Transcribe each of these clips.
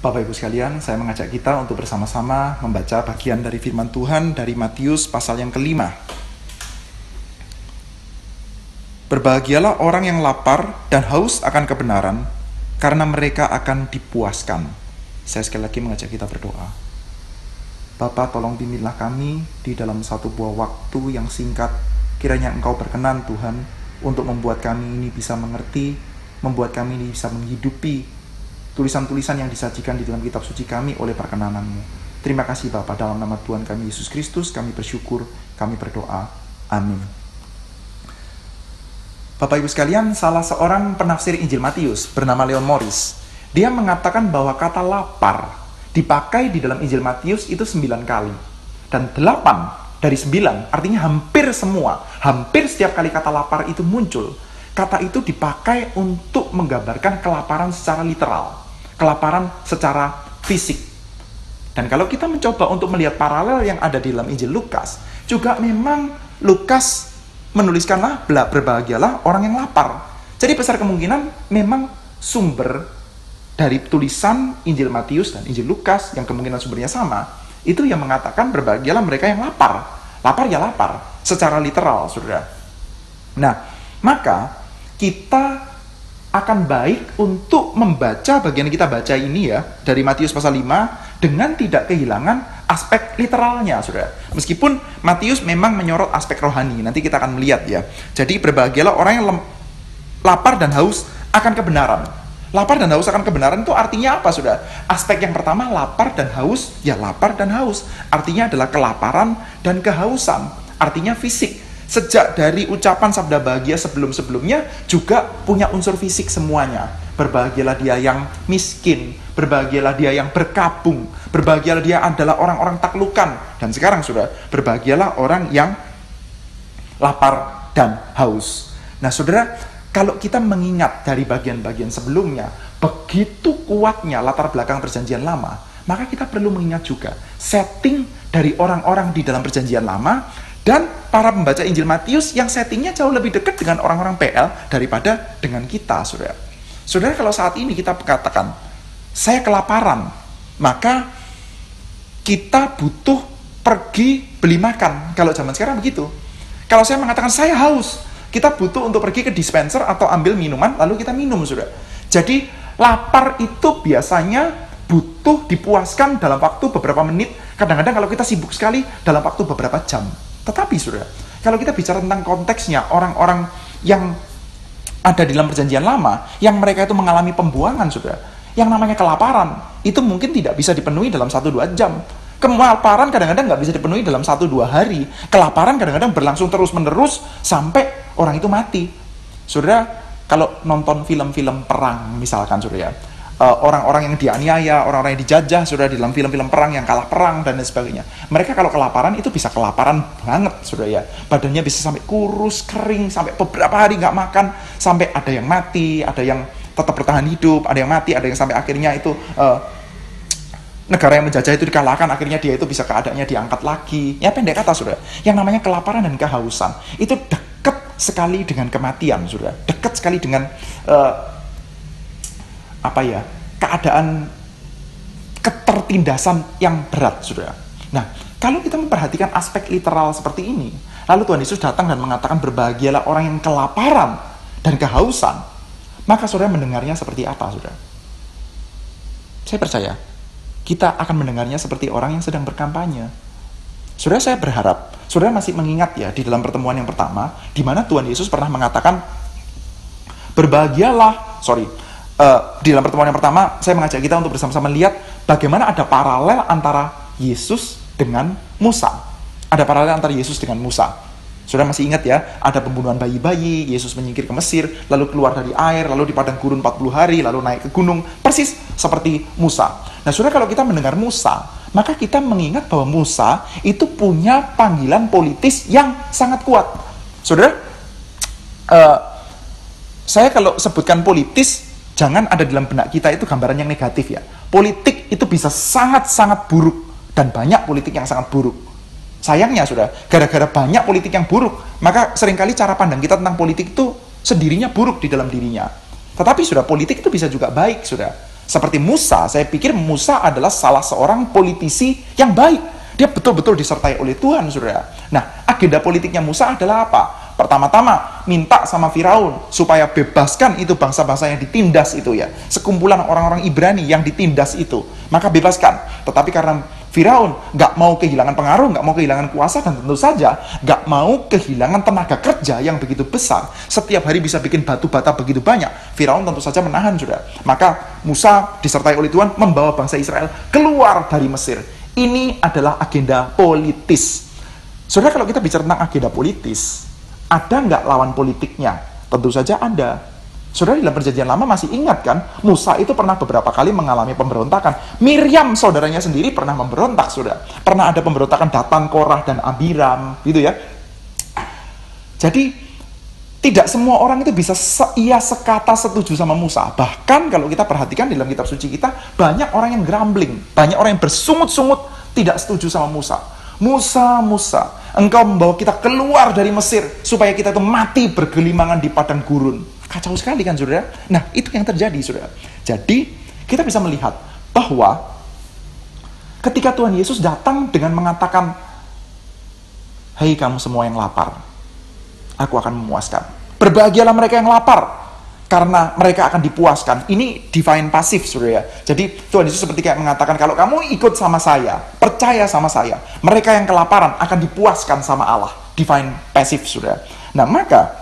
Bapak Ibu sekalian, saya mengajak kita untuk bersama-sama membaca bagian dari firman Tuhan dari Matius pasal yang kelima. Berbahagialah orang yang lapar dan haus akan kebenaran, karena mereka akan dipuaskan. Saya sekali lagi mengajak kita berdoa. Bapa, tolong bimbinglah kami di dalam satu buah waktu yang singkat. Kiranya Engkau berkenan Tuhan untuk membuat kami ini bisa mengerti, membuat kami ini bisa menghidupi tulisan-tulisan yang disajikan di dalam kitab suci kami oleh perkenanan-Mu. Terima kasih Bapa, dalam nama Tuhan kami Yesus Kristus kami bersyukur, kami berdoa. Amin. Bapak Ibu sekalian, salah seorang penafsir Injil Matius bernama Leon Morris, dia mengatakan bahwa kata lapar dipakai di dalam Injil Matius itu 9 kali. Dan 8 dari 9, artinya hampir semua, hampir setiap kali kata lapar itu muncul, kata itu dipakai untuk menggambarkan kelaparan secara literal, kelaparan secara fisik. Dan kalau kita mencoba untuk melihat paralel yang ada di dalam Injil Lukas, juga memang Lukas menuliskanlah berbahagialah orang yang lapar. Jadi besar kemungkinan memang sumber dari tulisan Injil Matius dan Injil Lukas yang kemungkinan sumbernya sama, itu yang mengatakan berbahagialah mereka yang lapar. Lapar ya lapar, secara literal, saudara. Nah, maka kita akan baik untuk membaca bagian yang kita baca ini ya, dari Matius pasal 5, dengan tidak kehilangan aspek literalnya, saudara. Meskipun Matius memang menyorot aspek rohani, nanti kita akan melihat ya. Jadi berbahagialah orang yang lapar dan haus akan kebenaran. Lapar dan haus akan kebenaran itu artinya apa, saudara? Aspek yang pertama, lapar dan haus, ya lapar dan haus. Artinya adalah kelaparan dan kehausan, artinya fisik. Sejak dari ucapan sabda bahagia sebelum-sebelumnya juga punya unsur fisik semuanya. Berbahagialah dia yang miskin, berbahagialah dia yang berkabung, berbahagialah dia adalah orang-orang taklukan. Dan sekarang sudah, berbahagialah orang yang lapar dan haus. Nah saudara, kalau kita mengingat dari bagian-bagian sebelumnya, begitu kuatnya latar belakang perjanjian lama, maka kita perlu mengingat juga setting dari orang-orang di dalam perjanjian lama dan para pembaca Injil Matius yang settingnya jauh lebih dekat dengan orang-orang PL daripada dengan kita, saudara. Saudara, kalau saat ini kita katakan, saya kelaparan, maka kita butuh pergi beli makan. Kalau zaman sekarang begitu. Kalau saya mengatakan saya haus, kita butuh untuk pergi ke dispenser atau ambil minuman, lalu kita minum, saudara. Jadi, lapar itu biasanya butuh dipuaskan dalam waktu beberapa menit. Kadang-kadang kalau kita sibuk sekali, dalam waktu beberapa jam. Tetapi saudara, kalau kita bicara tentang konteksnya, orang-orang yang ada di dalam perjanjian lama, yang mereka itu mengalami pembuangan, saudara, yang namanya kelaparan, itu mungkin tidak bisa dipenuhi dalam 1-2 jam. Kelaparan kadang-kadang nggak bisa dipenuhi dalam 1-2 hari. Kelaparan kadang-kadang berlangsung terus-menerus sampai orang itu mati. Saudara, kalau nonton film-film perang, misalkan, saudara, orang-orang yang dianiaya, orang-orang yang dijajah, saudara, di dalam film-film perang yang kalah perang dan lain sebagainya. Mereka kalau kelaparan itu bisa kelaparan banget, saudara ya. Badannya bisa sampai kurus, kering, sampai beberapa hari nggak makan, sampai ada yang mati, ada yang tetap bertahan hidup, ada yang mati, ada yang sampai akhirnya itu negara yang menjajah itu dikalahkan, akhirnya dia itu bisa keadaannya diangkat lagi. Ya pendek kata, saudara, yang namanya kelaparan dan kehausan itu dekat sekali dengan kematian, saudara. Dekat sekali dengan keadaan ketertindasan yang berat, saudara. Nah, kalau kita memperhatikan aspek literal seperti ini, lalu Tuhan Yesus datang dan mengatakan berbahagialah orang yang kelaparan dan kehausan, maka saudara mendengarnya seperti apa, saudara? Saya percaya, kita akan mendengarnya seperti orang yang sedang berkampanye. Saudara, saya berharap, saudara masih mengingat ya, di dalam pertemuan yang pertama, di mana Tuhan Yesus pernah mengatakan, di dalam pertemuan yang pertama, saya mengajak kita untuk bersama-sama melihat bagaimana ada paralel antara Yesus dengan Musa. Ada paralel antara Yesus dengan Musa. Saudara masih ingat ya, ada pembunuhan bayi-bayi, Yesus menyingkir ke Mesir, lalu keluar dari air, lalu di padang gurun 40 hari, lalu naik ke gunung, persis seperti Musa. Nah saudara, kalau kita mendengar Musa, maka kita mengingat bahwa Musa itu punya panggilan politis yang sangat kuat. Saudara, saya kalau sebutkan politis, jangan ada dalam benak kita itu gambaran yang negatif ya. Politik itu bisa sangat-sangat buruk. Dan banyak politik yang sangat buruk. Sayangnya, saudara, gara-gara banyak politik yang buruk, maka seringkali cara pandang kita tentang politik itu sendirinya buruk di dalam dirinya. Tetapi, saudara, politik itu bisa juga baik, saudara. Seperti Musa, saya pikir Musa adalah salah seorang politisi yang baik. Dia betul-betul disertai oleh Tuhan, saudara. Nah, agenda politiknya Musa adalah apa? Pertama-tama, minta sama Firaun supaya bebaskan itu bangsa-bangsa yang ditindas itu ya. Sekumpulan orang-orang Ibrani yang ditindas itu. Maka bebaskan. Tetapi karena Firaun nggak mau kehilangan pengaruh, nggak mau kehilangan kuasa, dan tentu saja nggak mau kehilangan tenaga kerja yang begitu besar. Setiap hari bisa bikin batu bata begitu banyak. Firaun tentu saja menahan, saudara. Maka Musa disertai oleh Tuhan membawa bangsa Israel keluar dari Mesir. Ini adalah agenda politis. Saudara, kalau kita bicara tentang agenda politis, ada nggak lawan politiknya? Tentu saja ada. Saudara, dalam perjanjian lama masih ingat kan, Musa itu pernah beberapa kali mengalami pemberontakan. Miriam, saudaranya sendiri, pernah memberontak, saudara. Pernah ada pemberontakan Datan, Korah, dan Abiram, gitu ya. Jadi, tidak semua orang itu bisa sekata setuju sama Musa. Bahkan kalau kita perhatikan dalam kitab suci kita, banyak orang yang grumbling, banyak orang yang bersungut-sungut tidak setuju sama Musa. Musa, engkau membawa kita keluar dari Mesir supaya kita itu mati bergelimangan di padang gurun. Kacau sekali kan, saudara? Nah, itu yang terjadi, saudara. Jadi, kita bisa melihat bahwa ketika Tuhan Yesus datang dengan mengatakan, "Hei kamu semua yang lapar, aku akan memuaskan. Berbahagialah mereka yang lapar, karena mereka akan dipuaskan." Ini divine pasif, saudara. Jadi, Tuhan Yesus seperti kayak mengatakan, kalau kamu ikut sama saya, percaya sama saya, mereka yang kelaparan akan dipuaskan sama Allah. Divine pasif, saudara. Nah, maka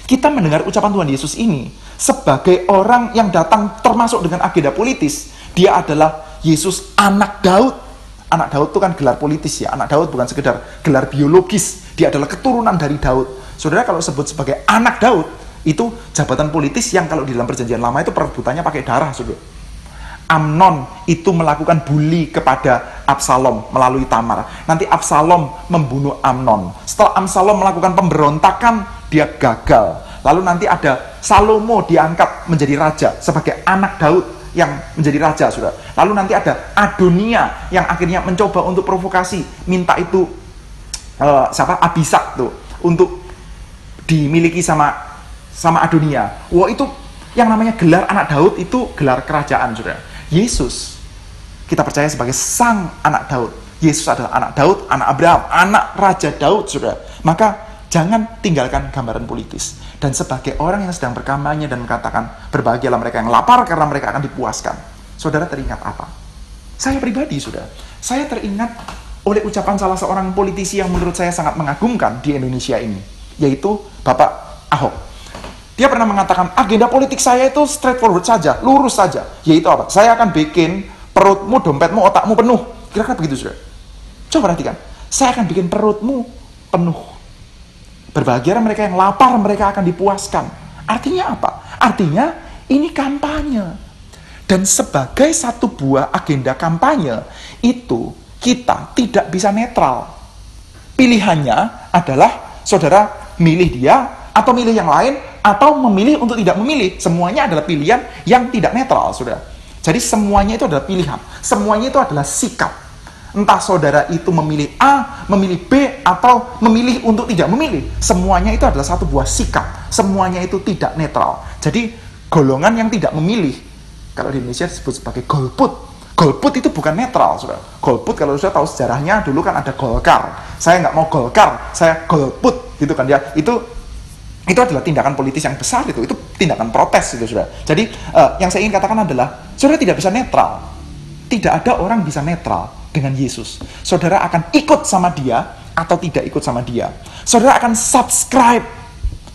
kita mendengar ucapan Tuhan Yesus ini sebagai orang yang datang termasuk dengan agenda politis. Dia adalah Yesus anak Daud. Anak Daud itu kan gelar politis ya. Anak Daud bukan sekedar gelar biologis. Dia adalah keturunan dari Daud. Saudara, kalau sebut sebagai anak Daud, itu jabatan politis yang kalau di dalam perjanjian lama itu perebutannya pakai darah, saudara. Amnon itu melakukan bully kepada Absalom melalui Tamar. Nanti Absalom membunuh Amnon. Setelah Absalom melakukan pemberontakan, dia gagal. Lalu nanti ada Salomo diangkat menjadi raja sebagai anak Daud yang menjadi raja, saudara. Lalu nanti ada Adonia yang akhirnya mencoba untuk provokasi, minta itu Abisak tuh untuk dimiliki sama Adonia. Wah, itu yang namanya gelar anak Daud itu gelar kerajaan, saudara. Yesus kita percaya sebagai sang anak Daud. Yesus adalah anak Daud, anak Abraham, anak Raja Daud, saudara. Maka jangan tinggalkan gambaran politis. Dan sebagai orang yang sedang berkampanye dan mengatakan, berbahagialah mereka yang lapar karena mereka akan dipuaskan. Saudara teringat apa? Saya pribadi, saudara, saya teringat oleh ucapan salah seorang politisi yang menurut saya sangat mengagumkan di Indonesia ini, yaitu Bapak Ahok. Dia pernah mengatakan, agenda politik saya itu straightforward saja, lurus saja. Yaitu apa? Saya akan bikin perutmu, dompetmu, otakmu penuh. Kira-kira begitu, saudara. Coba perhatikan. Saya akan bikin perutmu penuh. Berbahagia mereka yang lapar, mereka akan dipuaskan. Artinya apa? Artinya ini kampanye. Dan sebagai satu buah agenda kampanye, itu kita tidak bisa netral. Pilihannya adalah saudara milih dia, atau milih yang lain, atau memilih untuk tidak memilih. Semuanya adalah pilihan yang tidak netral, saudara. Jadi semuanya itu adalah pilihan. Semuanya itu adalah sikap. Entah saudara itu memilih A, memilih B, atau memilih untuk tidak memilih. Semuanya itu adalah satu buah sikap. Semuanya itu tidak netral. Jadi golongan yang tidak memilih, kalau di Indonesia disebut sebagai golput. Golput itu bukan netral, saudara. Golput kalau sudah tahu sejarahnya, dulu kan ada Golkar. Saya nggak mau Golkar, saya golput, gitu kan ya. Itu adalah tindakan politis yang besar, itu tindakan protes itu, saudara. Jadi yang saya ingin katakan adalah saudara tidak bisa netral. Tidak ada orang bisa netral dengan Yesus. Saudara akan ikut sama dia atau tidak ikut sama dia. Saudara akan subscribe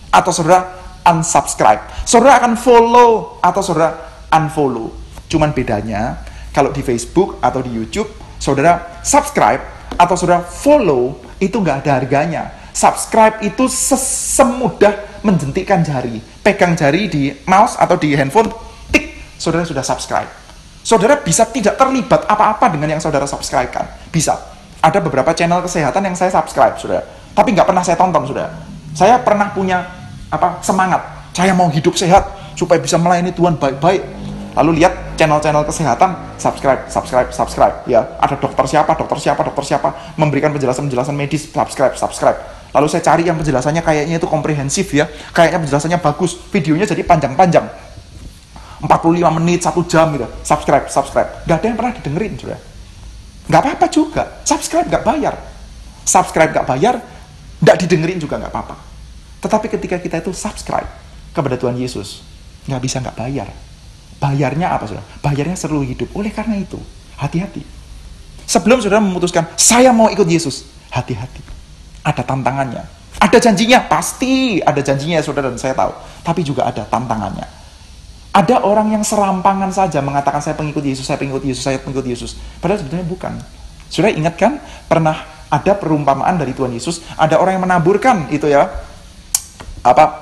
atau saudara unsubscribe. Saudara akan follow atau saudara unfollow. Cuman bedanya kalau di Facebook atau di YouTube, saudara subscribe atau saudara follow itu nggak ada harganya. Subscribe itu semudah menjentikkan jari. Pegang jari di mouse atau di handphone, tik, saudara sudah subscribe. Saudara bisa tidak terlibat apa-apa dengan yang saudara subscribe-kan. Bisa. Ada beberapa channel kesehatan yang saya subscribe, saudara. Tapi nggak pernah saya tonton, saudara. Saya pernah punya semangat. Saya mau hidup sehat supaya bisa melayani Tuhan baik-baik. Lalu lihat channel-channel kesehatan, subscribe. Ya, ada dokter siapa memberikan penjelasan medis, subscribe. Lalu saya cari yang penjelasannya kayaknya itu komprehensif ya, kayaknya penjelasannya bagus, videonya jadi panjang-panjang. 45 menit, 1 jam gitu. Subscribe. Nggak ada yang pernah didengerin, saudara. Nggak apa-apa juga. Subscribe nggak bayar. Subscribe nggak bayar, nggak didengerin juga nggak apa-apa. Tetapi ketika kita itu subscribe kepada Tuhan Yesus, nggak bisa nggak bayar. Bayarnya apa, saudara? Bayarnya seluruh hidup. Oleh karena itu, hati-hati. Sebelum saudara memutuskan, saya mau ikut Yesus, hati-hati. Ada tantangannya. Ada janjinya, pasti ada janjinya, saudara, dan saya tahu. Tapi juga ada tantangannya. Ada orang yang serampangan saja mengatakan, saya pengikut Yesus, saya pengikut Yesus, saya pengikut Yesus. Padahal sebetulnya bukan. Saudara ingat kan, pernah ada perumpamaan dari Tuhan Yesus, ada orang yang menaburkan itu ya,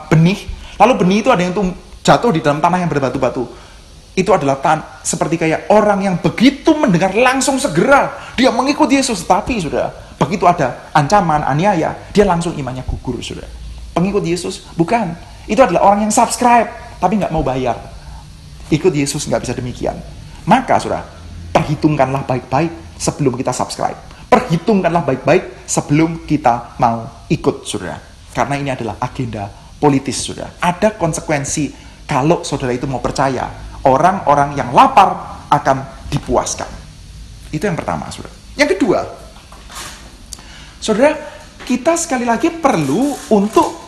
benih. Lalu benih itu ada yang jatuh di dalam tanah yang berbatu-batu. Itu adalah seperti kayak orang yang begitu mendengar langsung segera dia mengikut Yesus, tapi sudah begitu ada ancaman, aniaya, dia langsung imannya gugur, sudah. Pengikut Yesus bukan. Itu adalah orang yang subscribe tapi nggak mau bayar. Ikut Yesus nggak bisa demikian. Maka sudah, perhitungkanlah baik-baik sebelum kita subscribe. Perhitungkanlah baik-baik sebelum kita mau ikut, saudara. Karena ini adalah agenda politis, saudara. Ada konsekuensi kalau saudara itu mau percaya. Orang-orang yang lapar akan dipuaskan. Itu yang pertama, saudara. Yang kedua, saudara, kita sekali lagi perlu untuk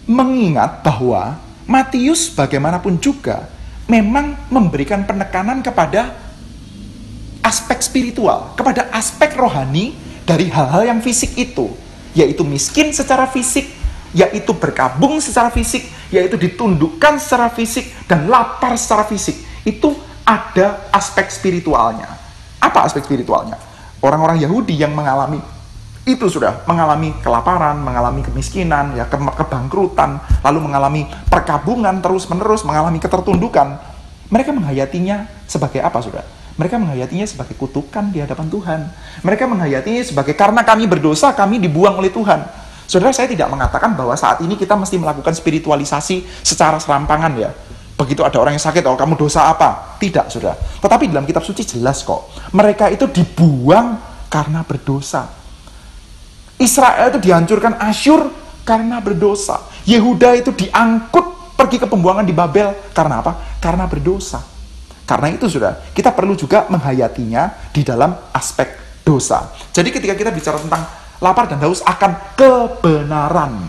mengingat bahwa Matius bagaimanapun juga memang memberikan penekanan kepada aspek spiritual, kepada aspek rohani dari hal-hal yang fisik itu, yaitu miskin secara fisik, yaitu berkabung secara fisik, yaitu ditundukkan secara fisik, dan lapar secara fisik. Itu ada aspek spiritualnya. Apa aspek spiritualnya? Orang-orang Yahudi yang mengalami itu sudah mengalami kelaparan, mengalami kemiskinan, ya, kebangkrutan, lalu mengalami perkabungan terus-menerus, mengalami ketertundukan. Mereka menghayatinya sebagai apa, sudah? Mereka menghayatinya sebagai kutukan di hadapan Tuhan. Mereka menghayatinya sebagai karena kami berdosa, kami dibuang oleh Tuhan. Saudara, saya tidak mengatakan bahwa saat ini kita mesti melakukan spiritualisasi secara serampangan ya. Begitu ada orang yang sakit, oh kamu dosa apa? Tidak, saudara. Tetapi dalam kitab suci jelas kok. Mereka itu dibuang karena berdosa. Israel itu dihancurkan Asyur karena berdosa. Yehuda itu diangkut pergi ke pembuangan di Babel. Karena apa? Karena berdosa. Karena itu, saudara, kita perlu juga menghayatinya di dalam aspek dosa. Jadi ketika kita bicara tentang lapar dan haus akan kebenaran,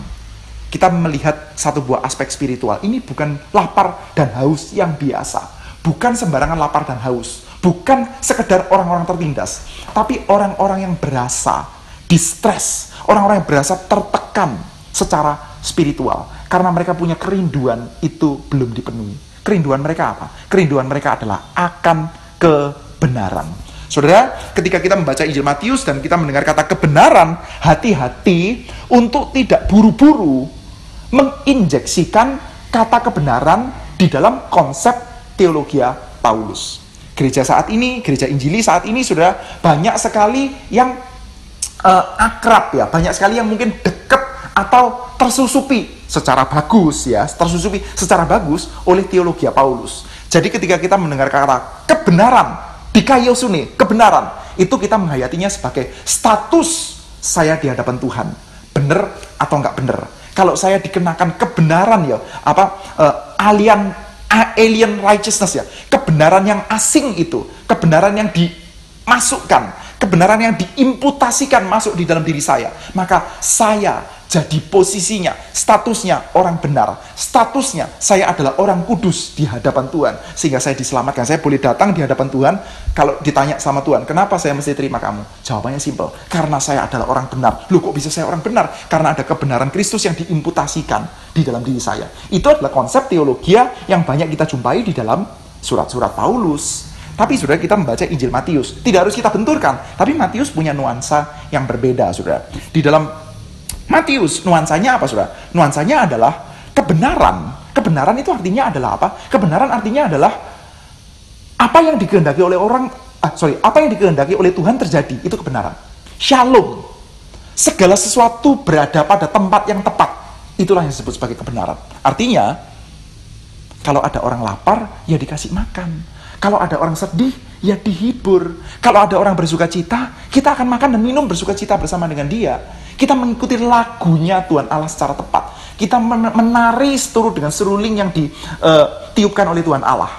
kita melihat satu buah aspek spiritual. Ini bukan lapar dan haus yang biasa. Bukan sembarangan lapar dan haus. Bukan sekedar orang-orang tertindas. Tapi orang-orang yang berasa distres, orang-orang yang berasa tertekan secara spiritual karena mereka punya kerinduan itu belum dipenuhi. Kerinduan mereka apa? Kerinduan mereka adalah akan kebenaran. Saudara, ketika kita membaca Injil Matius dan kita mendengar kata kebenaran, hati-hati untuk tidak buru-buru menginjeksikan kata kebenaran di dalam konsep teologia Paulus. Gereja saat ini, gereja Injili saat ini, saudara, banyak sekali yang akrab ya, banyak sekali yang mungkin dekat atau tersusupi secara bagus ya, tersusupi secara bagus oleh teologi Paulus. Jadi ketika kita mendengar kata kebenaran, dikaiosune, kebenaran, itu kita menghayatinya sebagai status saya di hadapan Tuhan, benar atau enggak benar. Kalau saya dikenakan kebenaran ya, alien righteousness ya, kebenaran yang asing itu, kebenaran yang dimasukkan, kebenaran yang diimputasikan masuk di dalam diri saya, maka saya jadi posisinya, statusnya orang benar, statusnya saya adalah orang kudus di hadapan Tuhan, sehingga saya diselamatkan. Saya boleh datang di hadapan Tuhan. Kalau ditanya sama Tuhan, kenapa saya mesti terima kamu? Jawabannya simpel, karena saya adalah orang benar. Loh, kok bisa saya orang benar? Karena ada kebenaran Kristus yang diimputasikan di dalam diri saya. Itu adalah konsep teologi yang banyak kita jumpai di dalam surat-surat Paulus. Tapi saudara, kita membaca Injil Matius, tidak harus kita benturkan, tapi Matius punya nuansa yang berbeda, saudara. Di dalam Matius, nuansanya apa, saudara? Nuansanya adalah kebenaran. Kebenaran itu artinya adalah apa? Kebenaran artinya adalah apa yang dikehendaki oleh apa yang dikehendaki oleh Tuhan terjadi, itu kebenaran. Shalom. Segala sesuatu berada pada tempat yang tepat. Itulah yang disebut sebagai kebenaran. Artinya, kalau ada orang lapar, ya dikasih makan. Kalau ada orang sedih, ya dihibur. Kalau ada orang bersuka cita, kita akan makan dan minum bersuka cita bersama dengan dia. Kita mengikuti lagunya Tuhan Allah secara tepat. Kita menari seturut dengan seruling yang ditiupkan oleh Tuhan Allah.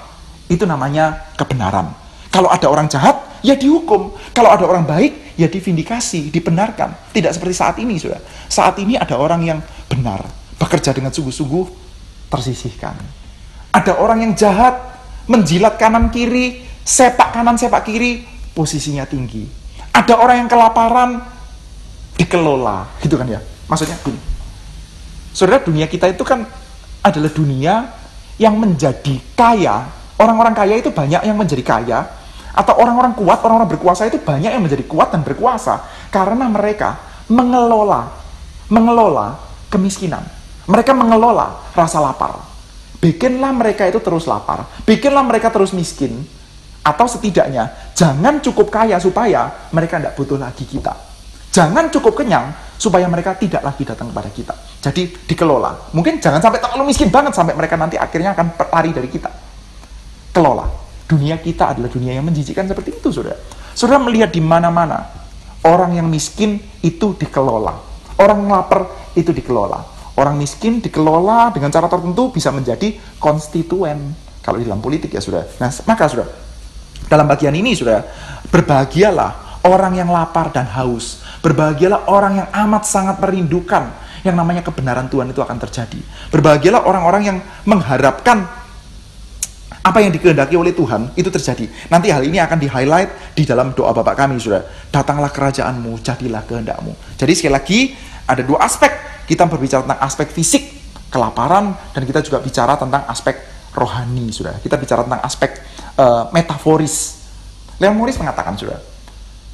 Itu namanya kebenaran. Kalau ada orang jahat, ya dihukum. Kalau ada orang baik, ya divindikasi, dibenarkan. Tidak seperti saat ini, saudara. Saat ini ada orang yang benar, bekerja dengan sungguh-sungguh, tersisihkan. Ada orang yang jahat, menjilat kanan kiri, sepak kanan sepak kiri, posisinya tinggi. Ada orang yang kelaparan, dikelola, gitu kan ya. Maksudnya gini, saudara, dunia kita itu kan adalah dunia yang menjadi kaya. Orang-orang kaya itu banyak yang menjadi kaya, atau orang-orang kuat, orang-orang berkuasa itu banyak yang menjadi kuat dan berkuasa karena mereka mengelola kemiskinan. Mereka mengelola rasa lapar. Bikinlah mereka itu terus lapar, bikinlah mereka terus miskin, atau setidaknya jangan cukup kaya supaya mereka tidak butuh lagi kita. Jangan cukup kenyang supaya mereka tidak lagi datang kepada kita. Jadi dikelola. Mungkin jangan sampai terlalu miskin banget sampai mereka nanti akhirnya akan lari dari kita. Kelola. Dunia kita adalah dunia yang menjijikkan seperti itu, saudara. Saudara melihat di mana-mana orang yang miskin itu dikelola, orang lapar itu dikelola. Orang miskin dikelola dengan cara tertentu bisa menjadi konstituen. Kalau di dalam politik ya, saudara. Nah, maka saudara, dalam bagian ini, saudara, berbahagialah orang yang lapar dan haus. Berbahagialah orang yang amat sangat merindukan yang namanya kebenaran Tuhan itu akan terjadi. Berbahagialah orang-orang yang mengharapkan apa yang dikehendaki oleh Tuhan itu terjadi. Nanti hal ini akan di-highlight di dalam doa Bapa kami, saudara. Datanglah kerajaanmu, jadilah kehendakmu. Jadi sekali lagi, ada dua aspek. Kita berbicara tentang aspek fisik, kelaparan, dan kita juga bicara tentang aspek rohani, saudara. Kita bicara tentang aspek metaforis. Leon Morris mengatakan, saudara,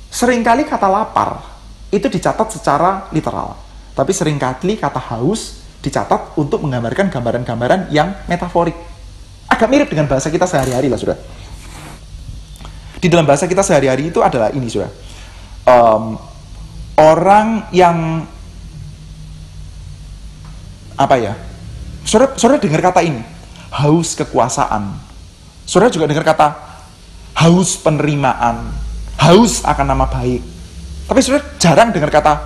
seringkali kata lapar itu dicatat secara literal, tapi seringkali kata haus dicatat untuk menggambarkan gambaran-gambaran yang metaforik. Agak mirip dengan bahasa kita sehari-hari lah, saudara. Di dalam bahasa kita sehari-hari itu adalah ini, saudara. Orang yang Saudara dengar kata ini, haus kekuasaan. Saudara juga dengar kata haus penerimaan, haus akan nama baik. Tapi saudara jarang dengar kata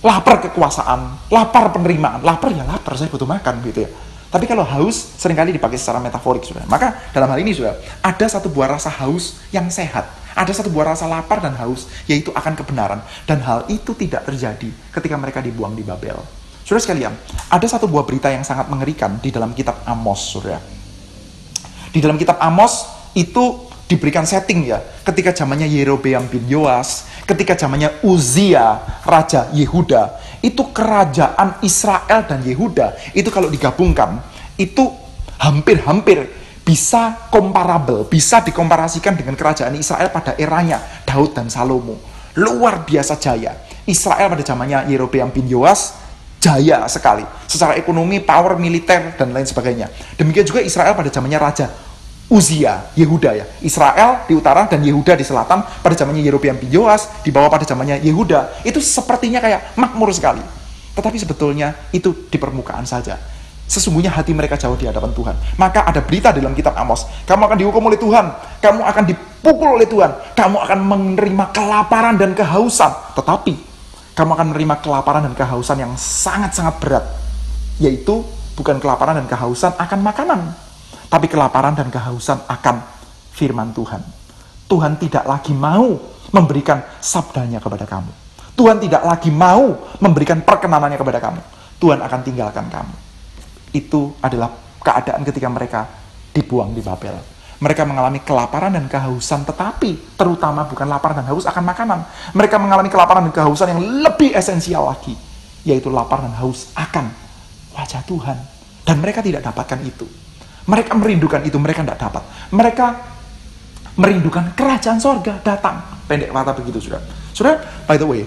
lapar kekuasaan, lapar penerimaan. Lapar ya lapar, saya butuh makan gitu ya. Tapi kalau haus seringkali dipakai secara metaforik, saudara. Maka dalam hal ini, saudara, ada satu buah rasa haus yang sehat. Ada satu buah rasa lapar dan haus, yaitu akan kebenaran. Dan hal itu tidak terjadi ketika mereka dibuang di Babel. Saudara sekalian, ada satu buah berita yang sangat mengerikan di dalam kitab Amos, saudara. Di dalam kitab Amos itu diberikan setting ya, ketika zamannya Yerobeam bin Yoas, ketika zamannya Uzia, Raja Yehuda, itu kerajaan Israel dan Yehuda, itu kalau digabungkan, itu hampir-hampir bisa comparable, bisa dikomparasikan dengan kerajaan Israel pada eranya Daud dan Salomo. Luar biasa jaya. Israel pada zamannya Yerobeam bin Yoas, jaya sekali secara ekonomi, power militer dan lain sebagainya. Demikian juga Israel pada zamannya Raja Uzia, Yehuda ya. Israel di utara dan Yehuda di selatan pada zamannya Yerobeam bin Yoas, di bawah pada zamannya Yehuda. Itu sepertinya kayak makmur sekali. Tetapi sebetulnya itu di permukaan saja. Sesungguhnya hati mereka jauh di hadapan Tuhan. Maka ada berita dalam kitab Amos, kamu akan dihukum oleh Tuhan, kamu akan dipukul oleh Tuhan, kamu akan menerima kelaparan dan kehausan. Tetapi kamu akan menerima kelaparan dan kehausan yang sangat-sangat berat, yaitu bukan kelaparan dan kehausan akan makanan, tapi kelaparan dan kehausan akan firman Tuhan. Tuhan tidak lagi mau memberikan sabdanya kepada kamu. Tuhan tidak lagi mau memberikan perkenanannya kepada kamu. Tuhan akan tinggalkan kamu. Itu adalah keadaan ketika mereka dibuang di Babel. Mereka mengalami kelaparan dan kehausan, tetapi terutama bukan lapar dan haus akan makanan. Mereka mengalami kelaparan dan kehausan yang lebih esensial lagi, yaitu lapar dan haus akan wajah Tuhan. Dan mereka tidak dapatkan itu. Mereka merindukan itu, mereka tidak dapat. Mereka merindukan kerajaan sorga datang. Pendek kata begitu, saudara. Saudara, by the way,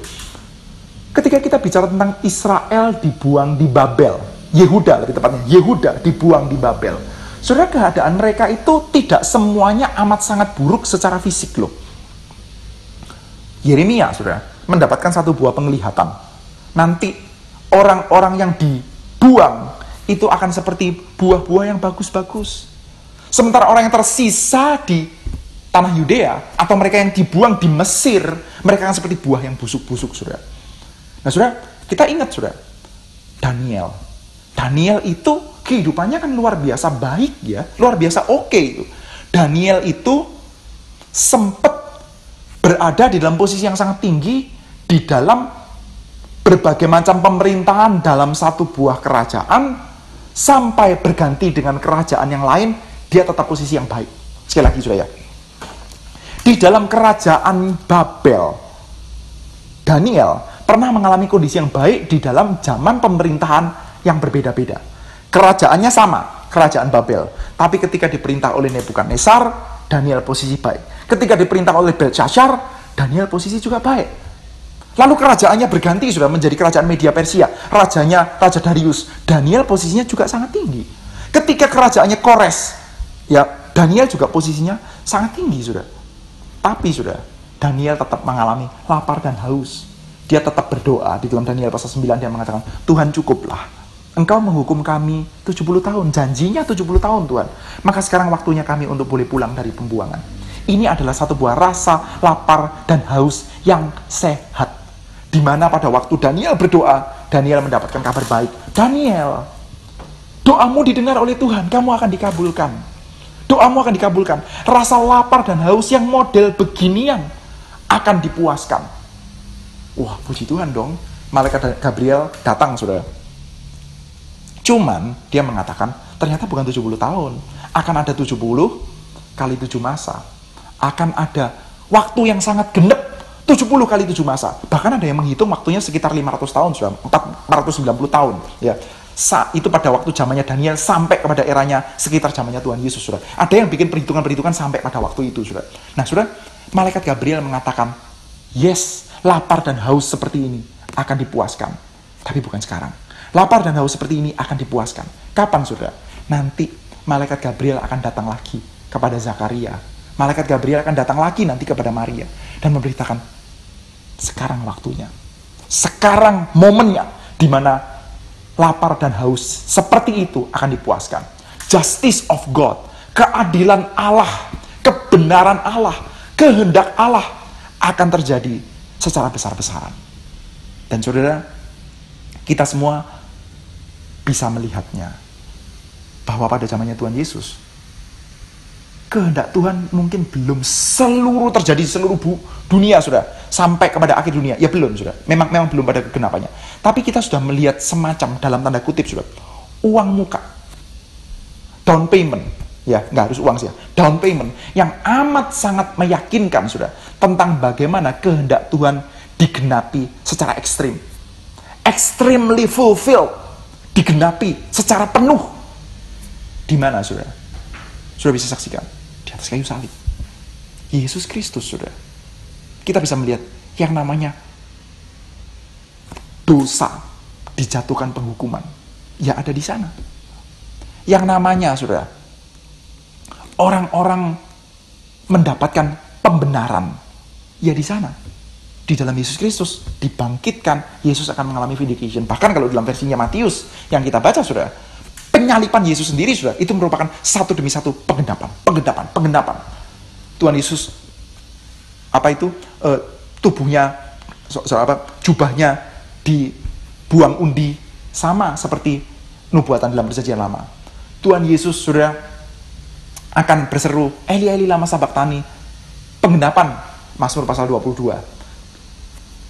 ketika kita bicara tentang Israel dibuang di Babel, Yehuda lebih tepatnya, Yehuda dibuang di Babel. Saudara, keadaan mereka itu tidak semuanya amat sangat buruk secara fisik loh. Yeremia, saudara, mendapatkan satu buah penglihatan. Nanti orang-orang yang dibuang itu akan seperti buah-buah yang bagus-bagus. Sementara orang yang tersisa di tanah Yudea atau mereka yang dibuang di Mesir, mereka akan seperti buah yang busuk-busuk, saudara. Nah, saudara, kita ingat, saudara, Daniel. Daniel itu kehidupannya kan luar biasa baik ya, luar biasa oke itu. Daniel itu sempat berada di dalam posisi yang sangat tinggi di dalam berbagai macam pemerintahan dalam satu buah kerajaan, sampai berganti dengan kerajaan yang lain, dia tetap posisi yang baik. Sekali lagi sudah ya, di dalam kerajaan Babel, Daniel pernah mengalami kondisi yang baik di dalam zaman pemerintahan yang berbeda-beda. Kerajaannya sama, kerajaan Babel. Tapi ketika diperintah oleh Nebukadnezar, Daniel posisi baik. Ketika diperintah oleh Belshazzar, Daniel posisi juga baik. Lalu kerajaannya berganti sudah menjadi kerajaan Media Persia. Rajanya Raja Darius. Daniel posisinya juga sangat tinggi. Ketika kerajaannya Kores, ya Daniel juga posisinya sangat tinggi sudah. Tapi sudah, Daniel tetap mengalami lapar dan haus. Dia tetap berdoa. Di dalam Daniel pasal 9 dia mengatakan, Tuhan cukuplah. Engkau menghukum kami 70 tahun. Janjinya 70 tahun Tuhan. Maka sekarang waktunya kami untuk boleh pulang dari pembuangan. Ini adalah satu buah rasa lapar dan haus yang sehat. Di mana pada waktu Daniel berdoa, Daniel mendapatkan kabar baik. Daniel, doamu didengar oleh Tuhan. Kamu akan dikabulkan. Doamu akan dikabulkan. Rasa lapar dan haus yang model beginian akan dipuaskan. Wah, puji Tuhan dong. Malaikat Gabriel datang, saudara. Cuman, dia mengatakan, ternyata bukan 70 tahun. Akan ada 70 kali 7 masa. Akan ada waktu yang sangat genep, 70 kali 7 masa. Bahkan ada yang menghitung waktunya sekitar 500 tahun, sudah 490 tahun. Ya. Itu pada waktu zamannya Daniel sampai kepada eranya sekitar zamannya Tuhan Yesus, sudah. Ada yang bikin perhitungan-perhitungan sampai pada waktu itu, sudah. Nah, sudah, malaikat Gabriel mengatakan, yes, lapar dan haus seperti ini akan dipuaskan. Tapi bukan sekarang. Lapar dan haus seperti ini akan dipuaskan. Kapan, saudara? Nanti malaikat Gabriel akan datang lagi kepada Zakaria. Malaikat Gabriel akan datang lagi nanti kepada Maria dan memberitakan, sekarang waktunya. Sekarang momennya di mana lapar dan haus seperti itu akan dipuaskan. Justice of God, keadilan Allah, kebenaran Allah, kehendak Allah akan terjadi secara besar-besaran. Dan saudara, kita semua bisa melihatnya bahwa pada zamannya Tuhan Yesus, kehendak Tuhan mungkin belum seluruh terjadi di seluruh dunia, sudah sampai kepada akhir dunia. Ya belum, sudah. Memang belum pada kegenapannya. Tapi kita sudah melihat semacam dalam tanda kutip, sudah, uang muka, down payment, ya nggak harus uang sih, ya, down payment yang amat sangat meyakinkan, sudah, tentang bagaimana kehendak Tuhan digenapi secara ekstrim, extremely fulfilled. Digenapi secara penuh. Di mana, saudara? Saudara bisa saksikan di atas kayu salib. Yesus Kristus, saudara. Kita bisa melihat yang namanya dosa dijatuhkan penghukuman. Ya ada di sana. Yang namanya, saudara, orang-orang mendapatkan pembenaran. Ya di sana. Di dalam Yesus Kristus dibangkitkan, Yesus akan mengalami vindication. Bahkan kalau dalam versinya Matius yang kita baca, saudara, penyalipan Yesus sendiri, saudara, itu merupakan satu demi satu penggenapan. Tuhan Yesus, tubuhnya, jubahnya dibuang undi, sama seperti nubuatan dalam perjanjian lama. Tuhan Yesus, saudara, akan berseru, Eli Eli lama sabachthani, penggenapan Mazmur pasal 22.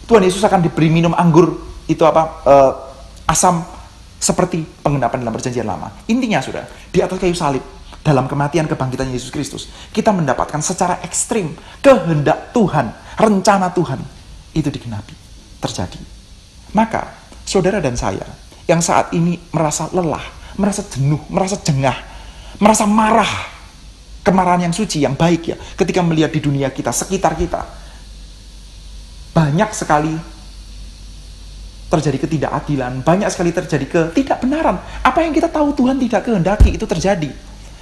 Tuhan Yesus akan diberi minum anggur asam seperti penggenapan dalam perjanjian lama. Intinya, saudara, di atas kayu salib, dalam kematian kebangkitan Yesus Kristus, kita mendapatkan secara ekstrim kehendak Tuhan, rencana Tuhan itu digenapi, terjadi. Maka saudara dan saya yang saat ini merasa lelah, merasa jenuh, merasa jengah, merasa marah, kemarahan yang suci, yang baik ya, ketika melihat di dunia kita, sekitar kita, banyak sekali terjadi ketidakadilan, banyak sekali terjadi ketidakbenaran. Apa yang kita tahu Tuhan tidak kehendaki itu terjadi.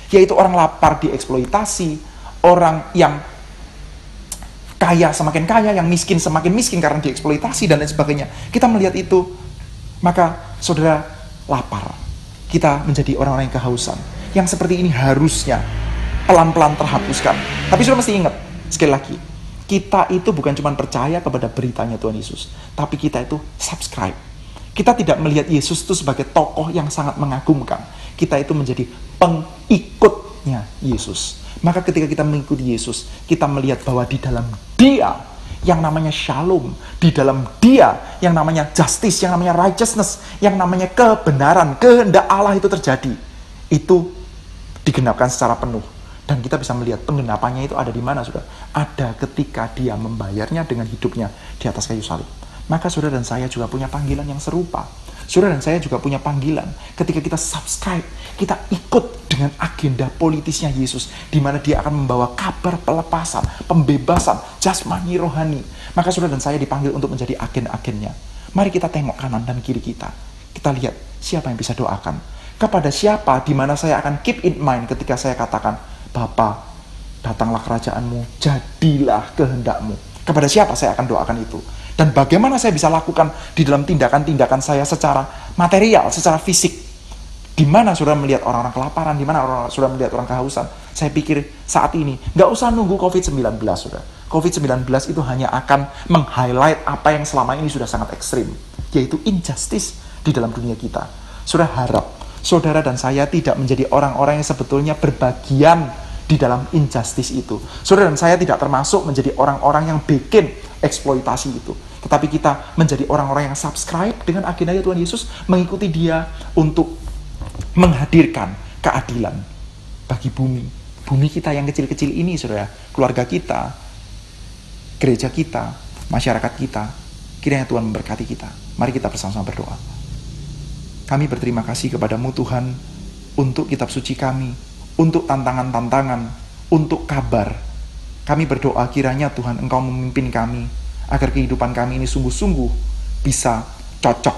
Yaitu orang lapar dieksploitasi, orang yang kaya semakin kaya, yang miskin semakin miskin karena dieksploitasi dan lain sebagainya. Kita melihat itu, maka saudara lapar. Kita menjadi orang-orang yang kehausan. Yang seperti ini harusnya pelan-pelan terhapuskan. Tapi saudara mesti ingat, sekali lagi, kita itu bukan cuma percaya kepada beritanya Tuhan Yesus, tapi kita itu subscribe. Kita tidak melihat Yesus itu sebagai tokoh yang sangat mengagumkan. Kita itu menjadi pengikutnya Yesus. Maka ketika kita mengikuti Yesus, kita melihat bahwa di dalam Dia yang namanya shalom, di dalam Dia yang namanya justice, yang namanya righteousness, yang namanya kebenaran, kehendak Allah itu terjadi. Itu digenapkan secara penuh. Dan kita bisa melihat penggenapannya itu ada di mana, saudara? Ada ketika Dia membayarnya dengan hidupnya di atas kayu salib. Maka saudara dan saya juga punya panggilan yang serupa. Saudara dan saya juga punya panggilan ketika kita subscribe, kita ikut dengan agenda politisnya Yesus, di mana Dia akan membawa kabar pelepasan, pembebasan, jasmani, rohani. Maka saudara dan saya dipanggil untuk menjadi agen-agennya. Mari kita tengok kanan dan kiri kita. Kita lihat siapa yang bisa doakan. Kepada siapa di mana saya akan keep in mind ketika saya katakan, Bapa, datanglah kerajaanmu, jadilah kehendakmu. Kepada siapa saya akan doakan itu? Dan bagaimana saya bisa lakukan di dalam tindakan-tindakan saya secara material, secara fisik. Di mana saudara melihat orang-orang kelaparan, di mana saudara melihat orang kehausan. Saya pikir saat ini, nggak usah nunggu COVID-19, saudara. COVID-19 itu hanya akan meng-highlight apa yang selama ini sudah sangat ekstrim, yaitu injustice di dalam dunia kita. Saudara harap, saudara dan saya tidak menjadi orang-orang yang sebetulnya berbagian di dalam injustice itu. Saudara dan saya tidak termasuk menjadi orang-orang yang bikin eksploitasi itu. Tetapi kita menjadi orang-orang yang subscribe dengan agenda Tuhan Yesus, mengikuti Dia untuk menghadirkan keadilan bagi bumi. Bumi kita yang kecil-kecil ini, saudara, keluarga kita, gereja kita, masyarakat kita, kiranya Tuhan memberkati kita. Mari kita bersama-sama berdoa. Kami berterima kasih kepadamu Tuhan, untuk kitab suci kami, untuk tantangan-tantangan, untuk kabar. Kami berdoa kiranya Tuhan Engkau memimpin kami, agar kehidupan kami ini sungguh-sungguh bisa cocok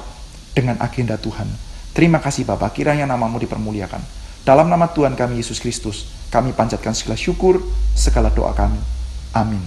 dengan agenda Tuhan. Terima kasih Bapa, kiranya namamu dipermuliakan. Dalam nama Tuhan kami Yesus Kristus, kami panjatkan segala syukur, segala doa kami. Amin.